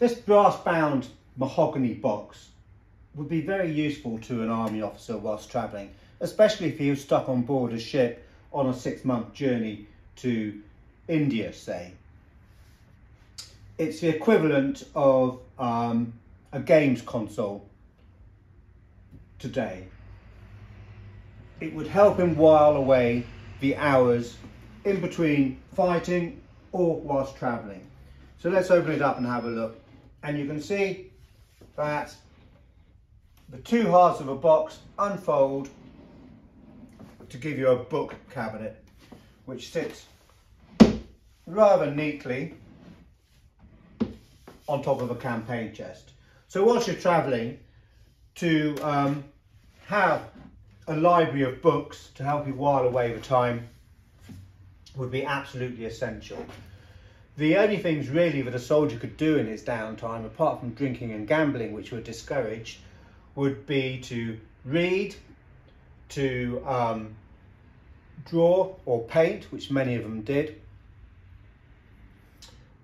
This brass-bound mahogany box would be very useful to an army officer whilst travelling, especially if he was stuck on board a ship on a 6-month journey to India, say. It's the equivalent of a games console today. It would help him while away the hours in between fighting or whilst travelling. So let's open it up and have a look. And you can see that the two halves of a box unfold to give you a book cabinet, which sits rather neatly on top of a campaign chest. So whilst you're travelling, to have a library of books to help you while away the time would be absolutely essential. The only things really that a soldier could do in his downtime, apart from drinking and gambling, which were discouraged, would be to read, to draw or paint, which many of them did,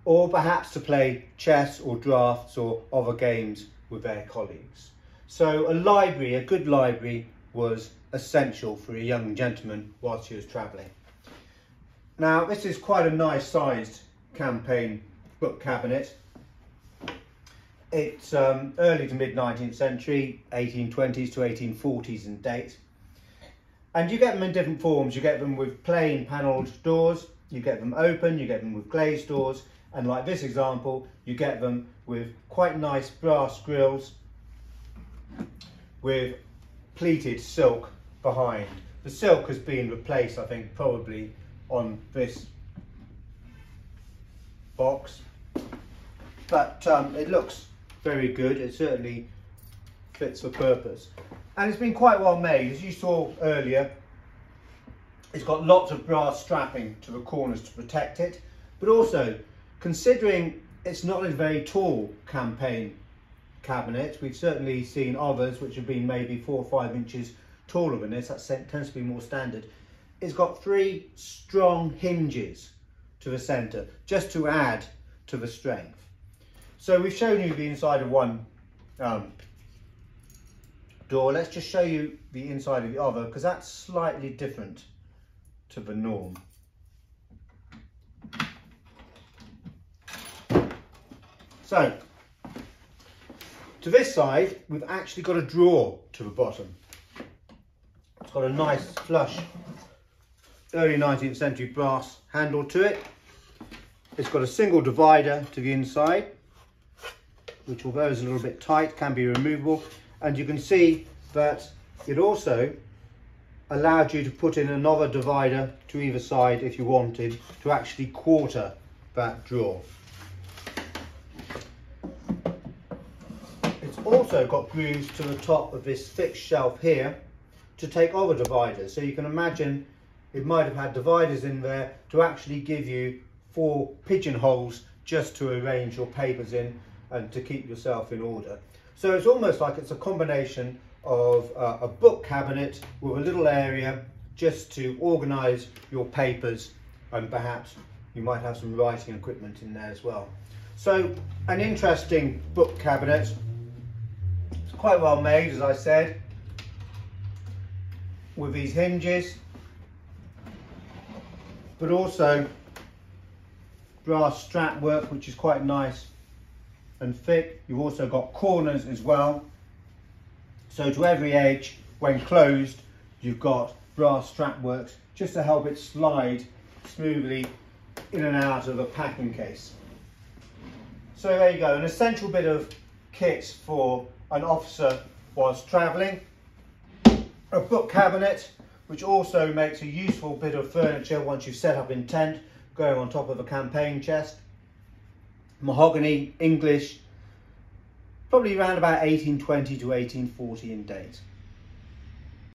or perhaps to play chess or drafts or other games with their colleagues. So a library, a good library, was essential for a young gentleman whilst he was travelling. Now, this is quite a nice sized campaign book cabinet. It's early to mid 19th century, 1820s to 1840s in date. And you get them in different forms. You get them with plain panelled doors, you get them open, you get them with glazed doors, and like this example, you get them with quite nice brass grills with pleated silk behind. The silk has been replaced, I think, probably on this box, but it looks very good. It certainly fits the purpose, and it's been quite well made. As you saw earlier, it's got lots of brass strapping to the corners to protect it, but also, considering it's not a very tall campaign cabinet, we've certainly seen others which have been maybe 4 or 5 inches taller than this. That tends to be more standard. It's got 3 strong hinges to the centre, just to add to the strength. So we've shown you the inside of one door. Let's just show you the inside of the other, because that's slightly different to the norm. So, to this side, we've actually got a drawer to the bottom. It's got a nice flush early 19th century brass handle to it. It's got a single divider to the inside, which, although is a little bit tight, can be removable. And you can see that it also allowed you to put in another divider to either side if you wanted to actually quarter that drawer. It's also got grooves to the top of this fixed shelf here to take other dividers. So you can imagine it might have had dividers in there to actually give you 4 pigeonholes just to arrange your papers in and to keep yourself in order. So it's almost like it's a combination of a book cabinet with a little area just to organise your papers, and perhaps you might have some writing equipment in there as well. So an interesting book cabinet. It's quite well made, as I said, with these hinges, but also brass strap work, which is quite nice and thick. You've also got corners as well. So to every edge, when closed, you've got brass strap works just to help it slide smoothly in and out of a packing case. So there you go, an essential bit of kit for an officer whilst travelling. A book cabinet, which also makes a useful bit of furniture once you've set up in tent, going on top of a campaign chest. Mahogany, English, probably around about 1820 to 1840 in date.